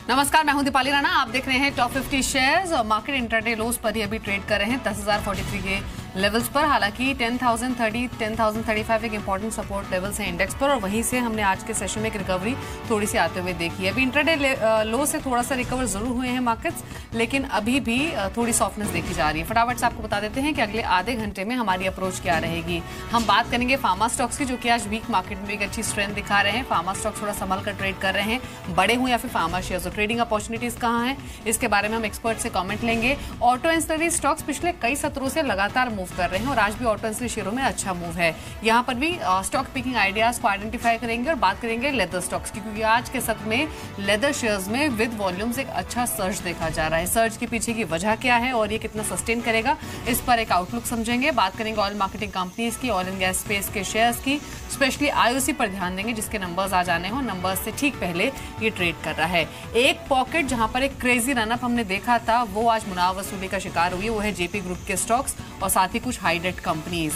नमस्कार, मैं हूं दीपाली राणा। आप देख रहे हैं टॉप 50 शेयर्स और मार्केट इंट्राडे लोज पर ही अभी ट्रेड कर रहे हैं 10,043 के लेवल्स पर। हालांकि 10,030, 10,035 एक इंपॉर्टेंट सपोर्ट लेवल्स हैं इंडेक्स पर, और वहीं से हमने आज के सेशन में एक रिकवरी थोड़ी सी आते हुए देखी है। अभी इंट्राडे लो से थोड़ा सा रिकवर जरूर हुए हैं मार्केट्स, लेकिन अभी भी थोड़ी सॉफ्टनेस देखी जा रही है। फटाफट से आपको बता देते हैं कि अगले आधे घंटे में हमारी अप्रोच क्या रहेगी। हम बात करेंगे फार्मा स्टॉक्स की, जो कि आज वीक मार्केट में एक अच्छी स्ट्रेंथ दिखा रहे हैं। फार्मा स्टॉक्स थोड़ा संभल कर ट्रेड कर रहे हैं, बड़े हुए या फिर फार्मा शेयर्स। ट्रेडिंग अपॉर्चुनिटीज कहाँ हैं, इसके बारे में हम एक्सपर्ट से कमेंट लेंगे। ऑटो एंसिलरी स्टॉक्स पिछले कई सत्रों से लगातार मूव कर रहे हैं और आज भी ऑटो एंसिलरी शेयरों में अच्छा मूव है। यहाँ पर भी स्टॉक पिकिंग आइडियाज को आइडेंटिफाई करेंगे और बात करेंगे लेदर स्टॉक्स की, क्योंकि आज के सत्र में लेदर शेयर्स में विद वॉल्यूम्स एक अच्छा सर्ज देखा जा रहा है। सर्ज के पीछे की वजह क्या है और ये कितना सस्टेन करेगा, इस पर एक आउटलुक समझेंगे। बात करेंगे ऑयल मार्केटिंग कंपनीज की, ऑयल एंड गैस स्पेस के शेयर्स की, स्पेशली आईओसी पर ध्यान देंगे जिसके नंबर्स आ जाने हो। नंबर्स से ठीक पहले ये ट्रेड कर रहा है। एक पॉकेट जहां पर एक क्रेजी रनअप हमने देखा था, वो आज मुनाफा वसूली का शिकार हुई है। वो है जेपी ग्रुप के स्टॉक्स और साथ ही कुछ हाई डेट कंपनीज।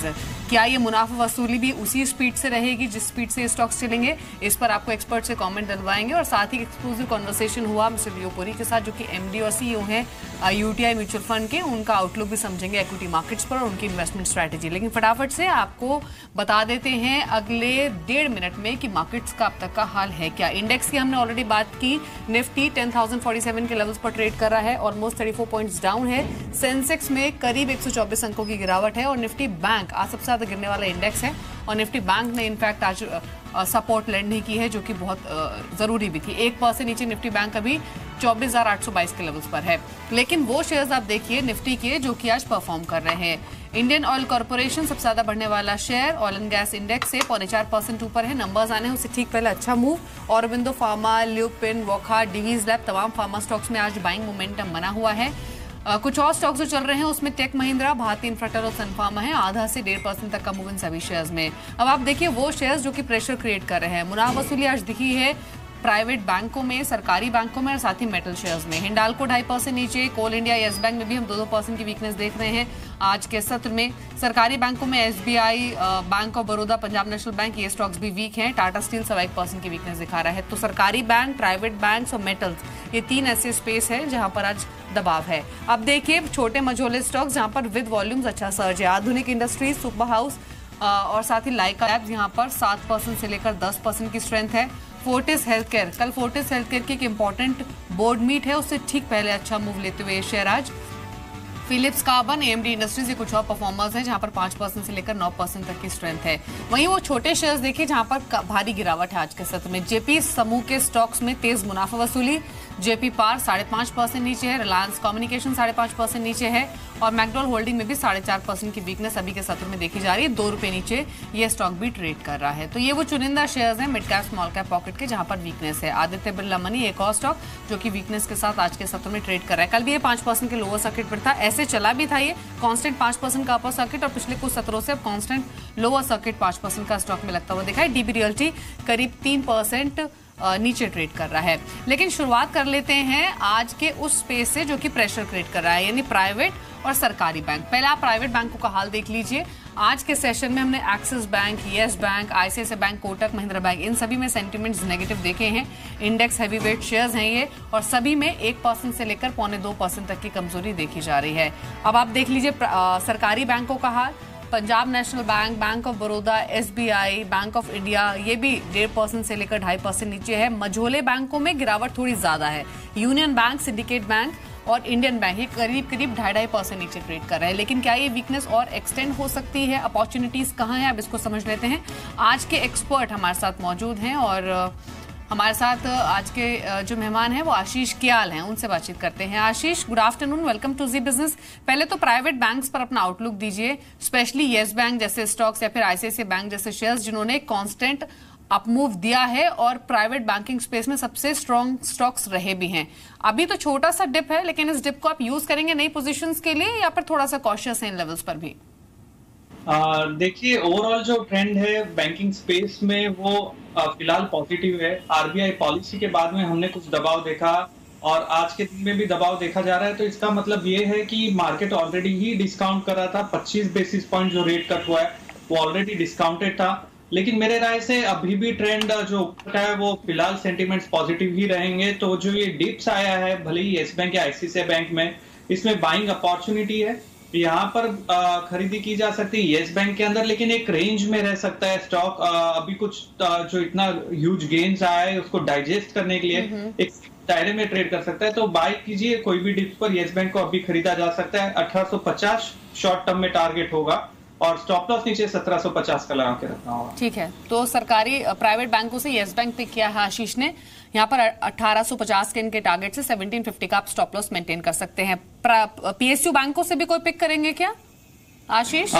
क्या ये मुनाफा वसूली भी उसी स्पीड से रहेगी जिस स्पीड से ये स्टॉक्स चलेंगे, इस पर आपको एक्सपर्ट से कमेंट डलवाएंगे। और साथ ही एक्सक्लूसिव कन्वर्सेशन हुआ मिस्टर लियोपुरी के साथ, जो कि एमडी और सीईओ हैं यूटीआई म्यूचुअल फंड के। उनका आउटलुक भी समझेंगे इक्विटी मार्केट्स पर और उनकी इन्वेस्टमेंट स्ट्रैटेजी। लेकिन फटाफट से आपको बता देते हैं अगले 1.5 मिनट में कि मार्केट्स का अब तक का हाल है क्या। इंडेक्स की हमने ऑलरेडी बात की। निफ्टी 10,047 के लेवल्स पर ट्रेड कर रहा है, ऑलमोस्ट 34 पॉइंट्स डाउन है। सेंसेक्स में करीब 124 अंकों की गिरावट है और निफ्टी बैंक आज सबसे ज्यादा गिरने वाला इंडेक्स है। और निफ्टी बैंक ने इनफैक्ट आज सपोर्ट लैंड नहीं की है, जो कि बहुत जरूरी भी थी। 1% नीचे निफ्टी बैंक अभी 24,822 के लेवल्स पर है। लेकिन वो शेयर्स आप देखिए निफ्टी के जो कि आज परफॉर्म कर रहे हैं। इंडियन ऑयल कॉर्पोरेशन सबसे ज्यादा बढ़ने वाला share, oil and gas index से 0.4% ऊपर है। नंबर्स आने हैं उससे ठीक पहले अच्छा मूव। ऑरोबिंदो फार्मा, ल्यूपिन, वोखा, डिवीज लैब, तमाम फार्मा स्टॉक्स में आज बाइंग मोमेंटम बना हुआ है। कुछ और स्टॉक्स जो चल रहे हैं उसमें टेक महिंद्रा, भारती इन्फ्राटेल और सनफार्मा है। आधा से 1.5% तक का मूव इन सभी शेयर्स में। अब आप देखिए वो शेयर्स जो कि प्रेशर क्रिएट कर रहे हैं। मुनाफा वसूली आज दिखी है प्राइवेट बैंकों में, सरकारी बैंकों में और साथ ही मेटल शेयर्स में। हिंडाल्को 2.5% नीचे, कोल इंडिया, येस बैंक में भी हम 2% की वीकनेस देख रहे हैं आज के सत्र में। सरकारी बैंकों में SBI, bank of Baroda, Punjab National bank, ये स्टॉक्स भी वीक हैं। टाटा स्टील 1% की वीकनेस दिखा रहा है। तो सरकारी बैंक, प्राइवेट बैंक्स और मेटल्स, ये 3 ऐसे स्पेस है जहां पर आज दबाव है। अब देखिए छोटे मझोले स्टॉक्स जहां पर विद वॉल्यूम्स अच्छा सर्ज है। आधुनिक इंडस्ट्रीज, सुपर हाउस और साथ ही लाइका लैब्स, यहाँ पर 7% से लेकर 10% की स्ट्रेंथ है। फोर्टिस हेल्थकेयर, कल फोर्टिस हेल्थकेयर की एक इंपॉर्टेंट बोर्ड मीट है, उससे ठीक पहले अच्छा मूव लेते हुए शेयर आज। फिलिप्स कार्बन, एएमडी इंडस्ट्रीज, ये कुछ और परफॉर्मर्स हैं जहां पर 5% से लेकर 9% तक की स्ट्रेंथ है। वहीं वो छोटे शेयर्स देखिए जहां पर भारी गिरावट है आज के सत्र में। जेपी समूह के स्टॉक्स में तेज मुनाफा वसूली। जेपी पार 5.5% नीचे है, रिलायंस कम्युनिकेशन 5.5% नीचे है और मैकडॉल होल्डिंग में भी 4.5% की वीकनेस अभी के सत्र में देखी जा रही है। 2 रुपए नीचे ये स्टॉक भी ट्रेड कर रहा है। तो ये वो चुनिंदा शेयर्स हैं mid cap small cap pocket के जहां पर वीकनेस है। आदित्य बिरला मनी एक और स्टॉक जो कि वीकनेस के साथ आज के सत्र में ट्रेड कर रहा है। कल भी ये 5% के लोअर सर्किट पर था, ऐसे चला भी था ये कांस्टेंट 5% का अपर सर्किट और पिछले कुछ सत्रों से अब कांस्टेंट लोअर सर्किट 5% का स्टॉक में लगता हुआ दिखा है। डीबी रियल्टी करीब 3% नीचे ट्रेड कर रहा है। लेकिन शुरुआत कर लेते हैं आज के उस स्पेस से जो कि प्रेशर क्रिएट कर रहा है, यानी प्राइवेट और सरकारी बैंक। पहले आप प्राइवेट बैंकों का हाल देख लीजिए। आज के सेशन में हमने Axis bank, Yes bank, ICICI bank, Kotak Mahindra bank, इन सभी में सेंटिमेंट्स नेगेटिव देखे हैं। इंडेक्स हैवीवेट शेयर्स हैं ये और सभी में 1% से लेकर 1.25% तक की कमजोरी देखी जा रही है। अब आप देख लीजिए सरकारी बैंकों का हाल। Punjab National Bank, bank of Baroda, SBI, bank of India, ये भी 1.5% से लेकर 2.5% नीचे है। मझोले बैंकों में गिरावट थोड़ी ज्यादा है। यूनियन बैंक, सिंडिकेट बैंक और इंडियन बैंक ये करीब 2.5% नीचे ट्रेड कर रहे हैं। लेकिन क्या ये वीकनेस और एक्सटेंड हो सकती है? अपॉर्चुनिटीज कहाँ है, अब इसको समझ लेते हैं। आज के एक्सपर्ट हमारे साथ मौजूद हैं और हमारे साथ आज के जो मेहमान हैं वो आशीष कियाल हैं, उनसे बातचीत करते हैं। Ashish, good afternoon, welcome to Zee business. पहले तो प्राइवेट बैंक्स पर अपना आउटलुक दीजिए, स्पेशली येस बैंक जैसे स्टॉक्स या फिर आईसीआईसीआई बैंक जैसे शेयर्स जिन्होंने कांस्टेंट अपमूव दिया है और प्राइवेट बैंकिंग स्पेस में सबसे स्ट्रॉन्ग स्टॉक्स रहे भी हैं। अभी तो छोटा सा डिप है, लेकिन इस डिप को आप यूज करेंगे नई पोजीशंस के लिए या फिर थोड़ा सा कॉशियस है इन लेवल्स पर भी? देखिए ओवरऑल जो ट्रेंड है बैंकिंग स्पेस में वो फिलहाल पॉजिटिव है। आरबीआई पॉलिसी के बाद में हमने कुछ दबाव देखा और आज के दिन में भी दबाव देखा जा रहा है। तो इसका मतलब ये है कि मार्केट ऑलरेडी ही डिस्काउंट कर रहा था। 25 बेसिस पॉइंट जो रेट कट हुआ है वो ऑलरेडी डिस्काउंटेड था लेकिन मेरे राय से अभी भी ट्रेंड जो ऊपर का है वो फिलहाल सेंटिमेंट्स पॉजिटिव ही रहेंगे। तो जो ये डिप्स आया है भले ही येस बैंक या आईसीआईसीआई बैंक में, इसमें बाइंग अपॉर्चुनिटी है, यहाँ पर खरीदी की जा सकती है येस बैंक के अंदर, लेकिन एक रेंज में रह सकता है स्टॉक। अभी कुछ जो इतना ह्यूज गेन्स आया है उसको डाइजेस्ट करने के लिए एक दायरे में ट्रेड कर सकता है। तो बाय कीजिए कोई भी डिप्स पर, येस बैंक को अभी खरीदा जा सकता है। 1850 शॉर्ट टर्म में टारगेट होगा और स्टॉप लॉस नीचे 1750 का लगा के रखना होगा। ठीक है, तो सरकारी प्राइवेट बैंकों से येस बैंक पिक किया है आशीष ने। यहाँ पर 1850 के इनके टारगेट से 1750 का आप स्टॉप लॉस मेंटेन कर सकते हैं। पीएसयू बैंकों से भी कोई पिक करेंगे क्या आशीष?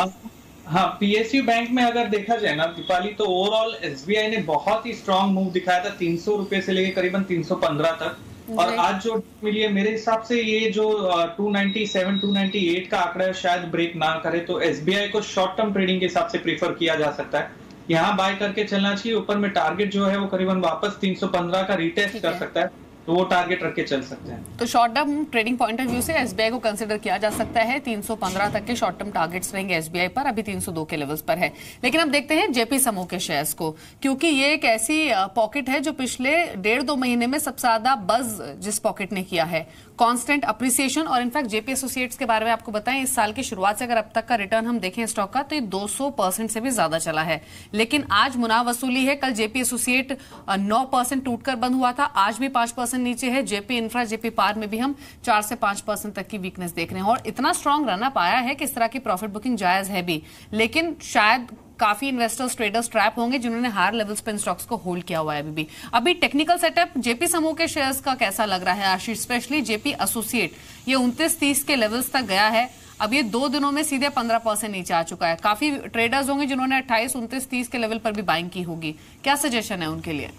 हाँ, पीएसयू बैंक में अगर देखा जाए ना दीपाली, तो ओवरऑल एसबीआई ने बहुत ही स्ट्रांग मूव दिखाया था 300 रुपए से लेकर करीबन 315 तक, और आज जो मिली है मेरे हिसाब से ये जो 297 298 का आंकड़ा है शायद ब्रेक ना करे, तो एसबीआई को शॉर्ट टर्म ट्रेडिंग के हिसाब से प्रीफर किया जा सकता है। यहाँ बाय करके चलना चाहिए। ऊपर में टारगेट जो है वो करीबन वापस 315 का रीटेस्ट कर सकता है, तो वो टारगेट रख के चल सकते हैं। तो short term trading point of view से एसबीआई को कंसीडर किया जा सकता है। 315 तक के शॉर्ट टर्म टारगेट्स रहेंगे एसबीआई पर, अभी 302 के लेवल्स पर है। लेकिन अब देखते हैं जेपी समूह के शेयर्स को, क्योंकि ये एक ऐसी पॉकेट है जो पिछले 1.5-2 महीने में सबसे ज्यादा बज जिस पॉकेट ने किया है, कांस्टेंट अप्रिसिएशन। और इनफैक्ट जेपी एसोसिएट्स के बारे में आपको बताएं, इस साल की शुरुआत से अगर अब तक का रिटर्न हम देखें स्टॉक का, तो ये 200% से भी ज्यादा चला है। लेकिन आज मुनाफ वसूली है। कल जेपी एसोसिएट 9% टूटकर बंद हुआ था, आज भी 5% नीचे है। जेपी इंफ्रा, जेपी पार में भी हम 4 से 5% तक की वीकनेस देख रहे हैं, और इतना स्ट्रांग रन अप आया है कि इस तरह की प्रॉफिट बुकिंग जायज है भी। लेकिन शायद काफी इन्वेस्टर्स, ट्रेडर्स ट्रैप होंगे जिन्होंने हायर लेवल्स पे इन स्टॉक्स को होल्ड किया हुआ है अभी टेक्निकल सेटअप जेपी समूह के शेयर्स का कैसा लग रहा है आशीष? स्पेशली जेपी एसोसिएट, ये 29-30 के लेवल्स तक गया है, अब ये 2 दिनों में सीधे 15% नीचे आ चुका है। काफी ट्रेडर्स होंगे जिन्होंने 28, 29, 30 के लेवल पर भी बाइंग की होगी, क्या सजेशन है उनके लिए?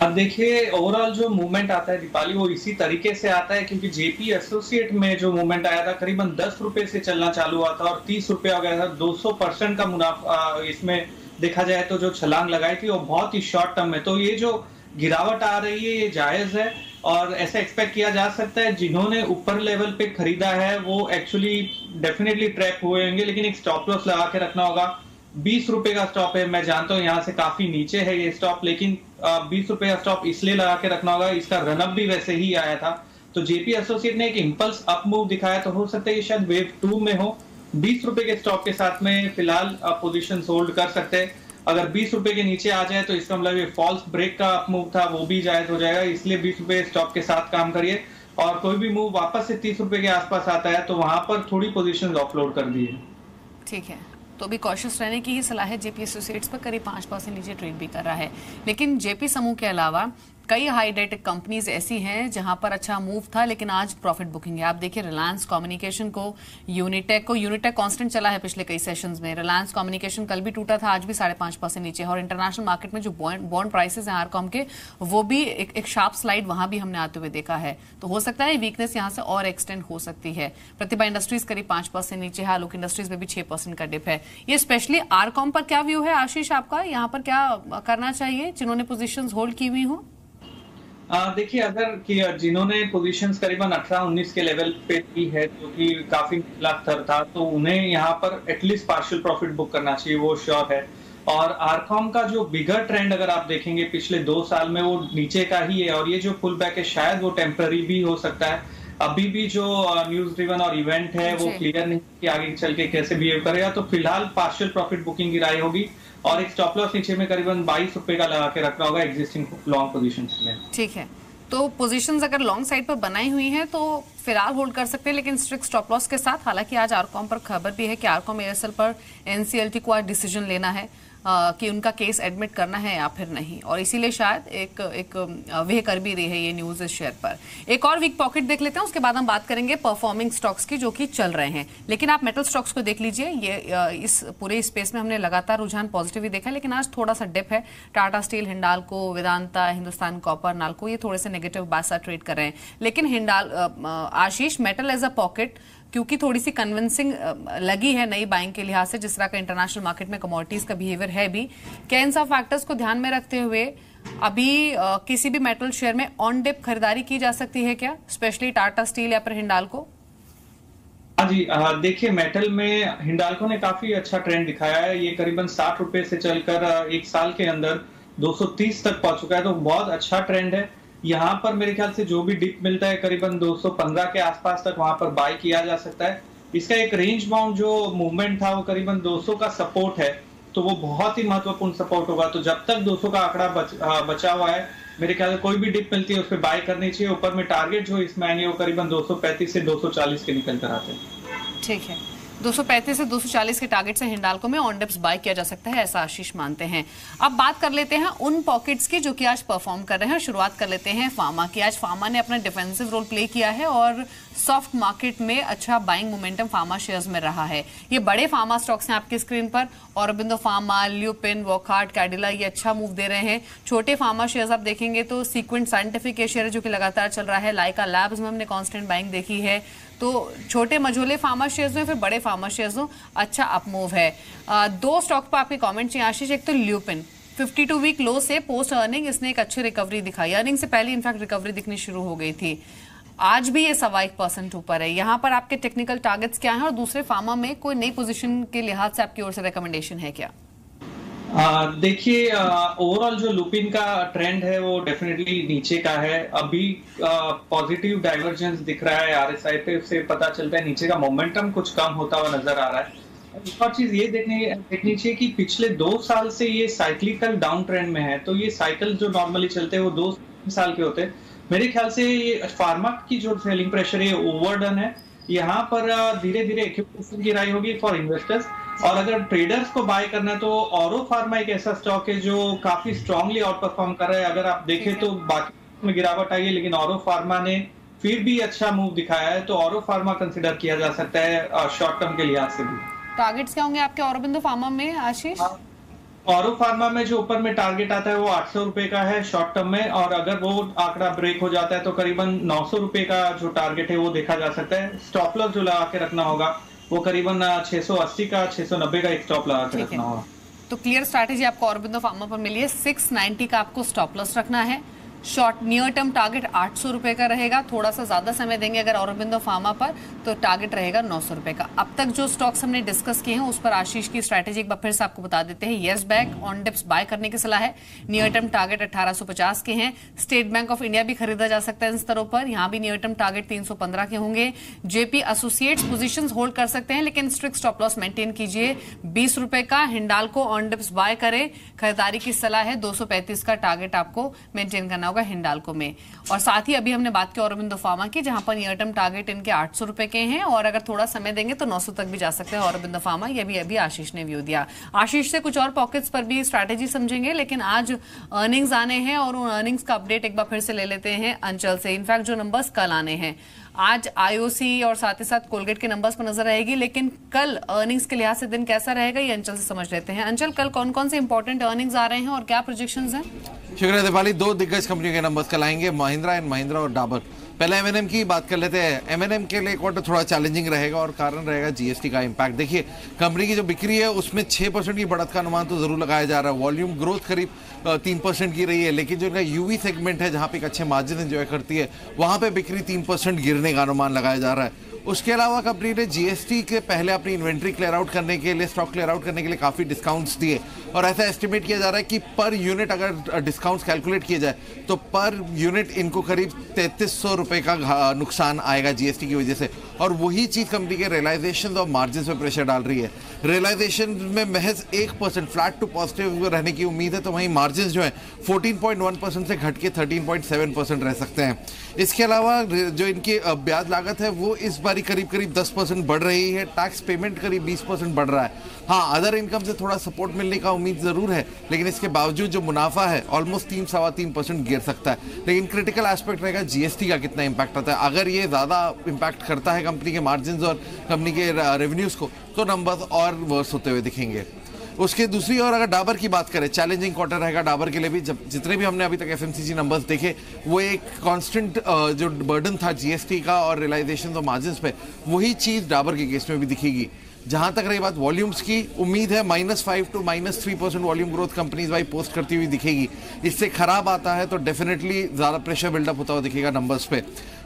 अब देखिए ओवरऑल जो मूवमेंट आता है दीपाली वो इसी तरीके से आता है, क्योंकि जेपी एसोसिएट में जो मूवमेंट आया था करीबन 10 रुपए से चलना चालू हुआ था और 30 रुपए हो गया था। 200% का मुनाफा इसमें देखा जाए तो जो छलांग लगाई थी वो बहुत ही शॉर्ट टर्म में। तो ये जो गिरावट आ रही है ये जायज है और ऐसा एक्सपेक्ट किया जा सकता है। जिन्होंने ऊपर लेवल पे खरीदा है वो एक्चुअली डेफिनेटली ट्रैप हुए होंगे, लेकिन एक स्टॉप लॉस लगा के रखना होगा। 20 रुपए का स्टॉप है, मैं जानता हूँ यहाँ से काफी नीचे है ये स्टॉप, लेकिन 20 रुपए का स्टॉप इसलिए लगा के रखना होगा, इसका रनअप भी वैसे ही आया था। तो जेपी एसोसिएट ने एक इंपल्स अप मूव दिखाया, तो हो सकता है ये शायद वेव 2 में हो। 20 रुपए के स्टॉप के साथ में फिलहाल पोजीशन होल्ड कर सकते हैं। अगर 20 रुपए के नीचे आ जाए तो इसका मतलब ये फॉल्स ब्रेक का अप मूव था, वो भी जायज हो जाएगा। इसलिए 20 रुपए स्टॉप के साथ काम करिए, और कोई भी मूव वापस से 30 रुपए के आसपास आता है तो वहां पर थोड़ी पोजीशन ऑफलोड कर दी है। ठीक है, तो अभी कॉशियस रहने की ही सलाह है। जेपी एसोसिएट्स पर करीब 5% नीचे ट्रेड भी कर रहा है। लेकिन जेपी समूह के अलावा कई हाई डेट कंपनीज ऐसी हैं जहां पर अच्छा मूव था लेकिन आज प्रॉफिट बुकिंग है। आप देखिए रिलायंस कम्युनिकेशन को, यूनिटेक कांस्टेंट चला है पिछले कई सेशंस में। रिलायंस कम्युनिकेशन कल भी टूटा था, आज भी 5.5% नीचे है। और इंटरनेशनल मार्केट में जो बॉन्ड प्राइसेस हैं आरकॉम के, वो भी एक शार्प स्लाइड वहां भी हमने आते हुए देखा है। तो हो सकता है वीकनेस यहां से और एक्सटेंड हो सकती है। प्रतिभा इंडस्ट्रीज करीब 5% नीचे है, आलोक इंडस्ट्रीज में भी 6% का डिप है। ये स्पेशली आरकॉम पर क्या व्यू है आशीष आपका? यहाँ पर क्या करना चाहिए जिन्होंने पोजिशन होल्ड की हुई हो? देखिए अगर जिन्होंने पोजीशंस करीबन 18-19 के लेवल पे की है जो कि काफी निचला स्तर था, तो उन्हें यहाँ पर एटलीस्ट पार्शियल प्रॉफिट बुक करना चाहिए, वो श्योर है। और आरकॉम का जो बिगर ट्रेंड अगर आप देखेंगे पिछले 2 साल में वो नीचे का ही है, और ये जो पुल बैक है शायद वो टेम्पररी भी हो सकता है। अभी भी जो न्यूज ड्रिवन और इवेंट है वो क्लियर नहीं कि आगे चल के कैसे बिहेव करेगा। तो फिलहाल पार्शियल प्रॉफिट बुकिंग की राय होगी, और एक स्टॉप लॉस नीचे में करीबन 22 रुपए का लगा के रखना होगा एग्जिस्टिंग लॉन्ग पोजीशंस में। ठीक है, तो पोजीशंस अगर लॉन्ग साइड पर बनाई हुई हैं तो फिलहाल होल्ड कर सकते हैं, लेकिन स्ट्रिक्ट स्टॉप लॉस के साथ। हालांकि आज आरकॉम पर खबर भी है कि आरकॉम एयरसेल पर एनसीएलटी को आज डिसीजन लेना है कि उनका केस एडमिट करना है या फिर नहीं, और इसीलिए शायद एक वे कर भी रही है ये न्यूज इस शेयर पर। एक और वीक पॉकेट देख लेते हैं, उसके बाद हम बात करेंगे परफॉर्मिंग स्टॉक्स की जो कि चल रहे हैं। लेकिन आप मेटल स्टॉक्स को देख लीजिए, ये इस पूरे स्पेस में हमने लगातार रुझान पॉजिटिव ही देखा है, लेकिन आज थोड़ा सा डिप है। टाटा स्टील, हिंडाल्को, वेदांता, हिंदुस्तान कॉपर, नाल्को, ये थोड़े से नेगेटिव बासा ट्रेड कर रहे हैं। लेकिन आशीष, मेटल एज अ पॉकेट क्योंकि थोड़ी सी कन्विंसिंग लगी है नई बाइंग के लिहाज से, जिस तरह का इंटरनेशनल मार्केट में कमोडिटीज का बिहेवियर है भी, क्या इन सब फैक्टर्स को ध्यान में रखते हुए अभी किसी भी मेटल शेयर में ऑन डिप खरीदारी की जा सकती है क्या, स्पेशली टाटा स्टील या फिर हिंडाल्को? हाँ जी, देखिए मेटल में हिंडाल्को ने काफी अच्छा ट्रेंड दिखाया है। ये करीबन 60 रुपए से चलकर एक साल के अंदर 230 तक पहुंच चुका है, तो बहुत अच्छा ट्रेंड है। यहाँ पर मेरे ख्याल से जो भी डिप मिलता है करीबन 215 के आसपास तक वहां पर बाय किया जा सकता है। इसका एक रेंज बाउंड जो मूवमेंट था वो करीबन 200 का सपोर्ट है, तो वो बहुत ही महत्वपूर्ण सपोर्ट होगा। तो जब तक 200 का आंकड़ा बचा हुआ है, मेरे ख्याल से कोई भी डिप मिलती है उस पर बाय करनी चाहिए। ऊपर में टारगेट जो इसमें आएंगे वो करीबन 235 से 240 के निकल कर आते हैं। ठीक है, 235 से 240 के टारगेट से हिंडाल्को में ऑन डिप्स बाय किया जा सकता है, ऐसा आशीष मानते हैं। अब बात कर लेते हैं उन पॉकेट्स की जो कि आज परफॉर्म कर रहे हैं। शुरुआत कर लेते हैं फार्मा की। आज फार्मा ने अपना डिफेंसिव रोल प्ले किया है और सॉफ्ट मार्केट में अच्छा बाइंग मोमेंटम फार्मा शेयर्स में रहा है। ये बड़े फार्मा स्टॉक्स हैं आपकी स्क्रीन पर, औरबिंदो फार्मा, ल्यूपिन, वॉकहार्ट, कैडिला, ये अच्छा मूव दे रहे हैं। छोटे फार्मा शेयर्स आप देखेंगे तो सीक्वेंट साइंटिफिक के शेयर जो कि लगातार चल रहा है, लाइका लैब्स में हमने कांस्टेंट बाइंग देखी है। तो छोटे मझोले फार्मा शेयर्स में, फिर बड़े फार्मा शेयर्स में अच्छा अप मूव है। दो स्टॉक पर आपके कमेंट चाहिए आशीष। एक तो ल्यूपिन 52 वीक लो से पोस्ट अर्निंग इसने एक अच्छी रिकवरी दिखाई। अर्निंग से पहले इनफैक्ट रिकवरी दिखनी शुरू हो गई थी। आज भी ये 1.25% ऊपर है। यहाँ पर आपके टेक्निकल टारगेट्स क्या हैं और दूसरे फार्मा में कोई नई पोजीशन के लिहाज से आपकी ओर से रिकमेंडेशन है क्या? देखिए, ओवरऑल जो लुपिन का ट्रेंड है वो डेफिनेटली नीचे का है। अभी पॉजिटिव डाइवर्जेंस दिख रहा है आरएसआई पे, उससे पता चलता है नीचे का मोमेंटम कुछ कम होता हुआ नजर आ रहा है। एक और चीज ये देखनी चाहिए कि पिछले 2 साल से ये साइक्लिकल डाउन ट्रेंड में है। तो ये साइकिल जो नॉर्मली चलते हैं वो 2 साल के होते हैं। मेरे ख्याल से ये फार्मा की जो सेलिंग प्रेशर है ओवरडन है। यहाँ पर धीरे धीरे एक्यूमुलेशन की राय होगी फॉर इन्वेस्टर्स। और अगर ट्रेडर्स को बाय करना है तो औरो फार्मा एक ऐसा स्टॉक है जो काफी स्ट्रांगली आउट परफॉर्म कर रहा है। अगर आप देखें तो बाकी में गिरावट आई है, लेकिन औरो फार्मा ने फिर भी अच्छा मूव दिखाया है। तो औरो फार्मा कंसिडर किया जा सकता है शॉर्ट टर्म के लिहाज से भी। टारगेट्स क्या होंगे आपके औरबिंदो फार्मा में आशीष? औरो फार्मा में जो ऊपर में टारगेट आता है वो 800 रुपए का है शॉर्ट टर्म में, और अगर वो आंकड़ा ब्रेक हो जाता है तो करीबन 900 रुपए का जो टारगेट है वो देखा जा सकता है। स्टॉप लॉस जो लगा के रखना होगा वो करीबन 680 का 690 का एक स्टॉप लगा के रखना होगा। तो क्लियर स्ट्रैटेजी आपको औरबिंदो फार्मा पर मिली है। 690 का आपको स्टॉप लॉस रखना है। शॉर्ट नियर टर्म टारगेट 800 रुपए का रहेगा। थोड़ा सा ज्यादा समय देंगे अगर औरबिंदो फार्मा पर तो टारगेट रहेगा 900 रुपए का। अब तक जो स्टॉक्स हमने डिस्कस किए हैं उस पर आशीष की स्ट्रैटेजी एक बार फिर से आपको बता देते हैं। Yes Bank on dips buy करने की सलाह है। नियर टर्म टारगेट 1850 के हैं। स्टेट बैंक ऑफ इंडिया भी खरीदा जा सकता है इन स्तरों पर, यहाँ भी नियर टर्म टारगेट 315 के होंगे। जेपी एसोसिएट्स पोजीशंस होल्ड कर सकते हैं लेकिन स्ट्रिक्ट स्टॉप लॉस मेंटेन कीजिए। 20 रुपए का हिंडाल्को ऑन डिप्स बाय करें, खरीदारी की सलाह है। 235 का टारगेट आपको मेंटेन करना होगा हिंडाल्को में। और साथ ही अभी हमने बात की औरबिंदो फार्मा की, जहां पर नियर टर्म टारगेट इनके 800 रुपए के हैं और अगर थोड़ा समय देंगे तो 900 तक भी जा सकते हैं औरबिंदो फार्मा। ये भी अभी आशीष ने व्यू दिया। आशीष से कुछ और पॉकेट्स पर भी स्ट्रैटेजी समझेंगे, लेकिन आज अर्निंग्स आने हैं और उन अर्निंग्स का अपडेट एक बार फिर से ले लेते हैं अंचल से। इनफैक्ट जो नंबर्स कल आने हैं, आज आईओसी और साथ ही साथ कोलगेट के नंबर्स पर नजर रहेगी, लेकिन कल अर्निंग्स के लिहाज से दिन कैसा रहेगा ये अंचल से समझ लेते हैं। अंचल, कल कौन कौन से इंपॉर्टेंट अर्निंग्स आ रहे हैं और क्या प्रोजेक्शंस हैं? शुक्रिया दीपाली। 2 दिग्गज कंपनियों के नंबर्स कल आएंगे, महिंद्रा एंड महिंद्रा और डाबर। पहले एमएनएम की बात कर लेते हैं। एमएनएम के लिए क्वार्टर थोड़ा चैलेंजिंग रहेगा और कारण रहेगा जीएसटी का इम्पैक्ट। देखिए, कंपनी की जो बिक्री है उसमें 6% की बढ़त का अनुमान तो जरूर लगाया जा रहा है। वॉल्यूम ग्रोथ करीब 3% की रही है, लेकिन जो इनका यूवी सेगमेंट है जहां पे एक अच्छे मार्जिन एंजॉय करती है वहां पे बिक्री 3% गिरने का अनुमान लगाया जा रहा है। उसके अलावा कंपनी ने जीएसटी के पहले अपनी इन्वेंट्री क्लियर आउट करने के लिए, स्टॉक क्लियर आउट करने के लिए काफ़ी डिस्काउंट्स दिए और ऐसा एस्टिमेट किया जा रहा है कि पर यूनिट अगर डिस्काउंट्स कैलकुलेट किए जाए तो पर यूनिट इनको करीब 3300 रुपये का नुकसान आएगा जीएसटी की वजह से। और वही चीज़ कंपनी के रियलाइजेशन और मार्जिन पे प्रेशर डाल रही है। रियलाइजेशन में महज 1% फ्लैट टू पॉजिटिव रहने की उम्मीद है, तो वहीं मार्जिन जो है 14.1% से घट के 13.7% रह सकते हैं। इसके अलावा जो इनकी ब्याज लागत है वो इस बार करीब 10% बढ़ रही है। टैक्स पेमेंट करीब 20% बढ़ रहा है। हाँ, अदर इनकम से थोड़ा सपोर्ट मिलने का उम्मीद जरूर है, लेकिन इसके बावजूद जो मुनाफा है ऑलमोस्ट 3-3.25% गिर सकता है। लेकिन क्रिटिकल एस्पेक्ट रहेगा जीएसटी का कितना इंपैक्ट आता है। अगर ये ज्यादा इंपैक्ट करता है कंपनी के मार्जिन और कंपनी के रेवेन्यूज को तो नंबर्स और वर्स होते हुए दिखेंगे। उसके दूसरी ओर अगर डाबर की बात करें, चैलेंजिंग क्वार्टर रहेगा डाबर के लिए भी। जब जितने भी हमने अभी तक एफएमसीजी नंबर्स देखे वो एक कांस्टेंट जो बर्डन था जीएसटी का और रियलाइजेशन और मार्जिन्स पे, वही चीज़ डाबर के केस में भी दिखेगी। जहां तक रही बात वॉल्यूम्स की, उम्मीद है -5 to -3% volume growth companies Y post करती हुई दिखेगी। इससे खराब आता है तो डेफिनेटली ज़्यादा प्रेशर बिल्डअप होता हुआ दिखेगा नंबर्स पे।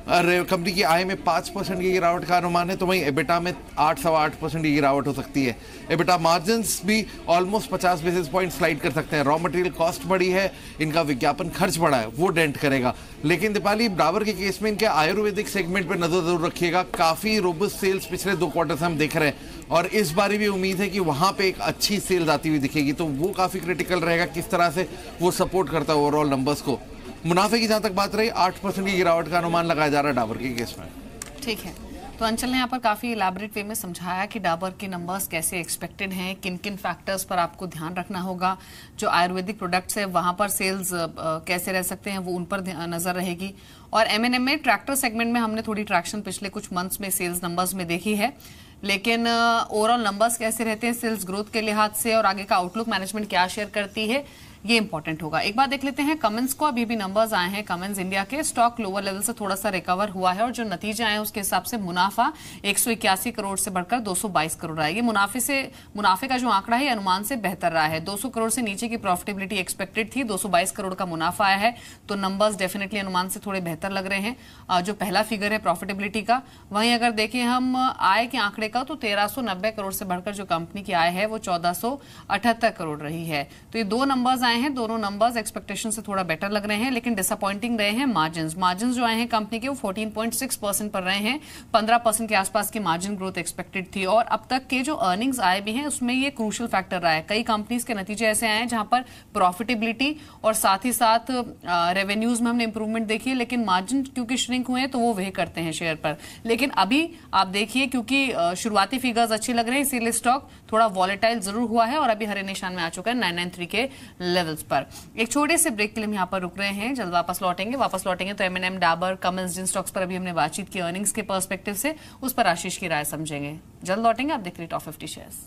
कंपनी की आय में 5% की गिरावट का अनुमान है, तो वहीं एबिटा में 8-8% की गिरावट हो सकती है। एबिटा मार्जिन्स भी ऑलमोस्ट 50 बेसिस पॉइंट स्लाइड कर सकते हैं। रॉ मटेरियल कॉस्ट बढ़ी है, इनका विज्ञापन खर्च बढ़ा है, वो डेंट करेगा। लेकिन दीपाली, डाबर के केस में इनके आयुर्वेदिक सेगमेंट पर नजर जरूर रखिएगा। काफी रोबस्ट सेल्स पिछले 2 क्वार्टर से हम देख रहे हैं और इस बार भी उम्मीद है कि वहां पे एक अच्छी सेल्स आती हुई दिखेगी, तो वो काफी क्रिटिकल रहेगा किस तरह से वो सपोर्ट करता है ओवरऑल नंबर्स को। मुनाफे की जहां तक बात रही, 8% की गिरावट का अनुमान लगाया जा रहा है डाबर के केस में। ठीक है, तो अंचल ने यहाँ पर काफी इलैबोरेट वे में समझाया कि डाबर के नंबर्स कैसे एक्सपेक्टेड हैं, किन किन फैक्टर्स पर आपको ध्यान रखना होगा। जो आयुर्वेदिक प्रोडक्ट्स है वहां पर सेल्स कैसे रह सकते हैं, वो उन पर नजर रहेगी। और M&M में ट्रैक्टर सेगमेंट में हमने थोड़ी ट्रैक्शन पिछले कुछ मंथ्स में सेल्स नंबर्स में देखी है, लेकिन ओवरऑल नंबर्स कैसे रहते हैं सेल्स ग्रोथ के लिहाज से और आगे का आउटलुक मैनेजमेंट क्या शेयर करती है, ये इंपॉर्टेंट होगा। एक बार देख लेते हैं कमेंस को। अभी भी नंबर्स आए हैं कमेंस इंडिया के। स्टॉक लोअर लेवल से थोड़ा सा रिकवर हुआ है और जो नतीजे आए हैं उसके हिसाब से मुनाफा 181 करोड़ से बढ़कर 222 करोड़ आएगी। मुनाफे का जो आंकड़ा है अनुमान से बेहतर रहा है। 200 करोड़ से नीचे की प्रॉफिटेबिलिटी एक्सपेक्टेड थी, 222 करोड़ का मुनाफा आया है, तो नंबर्स डेफिनेटली अनुमान से थोड़े बेहतर लग रहे हैं। जो पहला फिगर है प्रॉफिटेबिलिटी का, वहीं अगर देखें हम आय के आंकड़े का, तो 1390 करोड़ से बढ़कर जो कंपनी की आय है वो 1478 करोड़ रही है। तो ये 2 नंबर्स आए हैं, दोनों नंबर्स एक्सपेक्टेशन से थोड़ा बेटर लग रहे हैं, लेकिन डिसअपॉइंटिंग रहे हैं मार्जिन जो आए हैं कंपनी के वो 14.6% पर रहे हैं। 15% के आसपास की मार्जिन ग्रोथ एक्सपेक्टेड थी और अब तक के जो अर्निंग्स आए भी हैं उसमें ये क्रूशियल फैक्टर रहा है। कई कंपनीज के नतीजे ऐसे आए हैं जहां पर प्रॉफिटेबिलिटी और साथ ही साथ रेवेन्यूज में हमने इंप्रूवमेंट देखी है, लेकिन मार्जिन क्योंकि श्रिंक हुए हैं तो वो वही करते हैं शेयर पर। लेकिन अभी आप देखिए क्योंकि शुरुआती फिगर्स अच्छे लग रहे हैं, इसीलिए स्टॉक थोड़ा वॉलेटाइल जरूर हुआ है और अभी हरे निशान में आ चुका है 993 के लेवल्स पर। एक छोटे से ब्रेक के लिए हम यहाँ पर रुक रहे हैं, जल्द वापस लौटेंगे तो M&M, डाबर, कमल्स, जिन स्टॉक्स पर अभी हमने बातचीत की अर्निंग्स के पर्सपेक्टिव से, उस पर आशीष की राय समझेंगे। जल्द लौटेंगे, आप देख रहे टॉप 50 शेयर्स।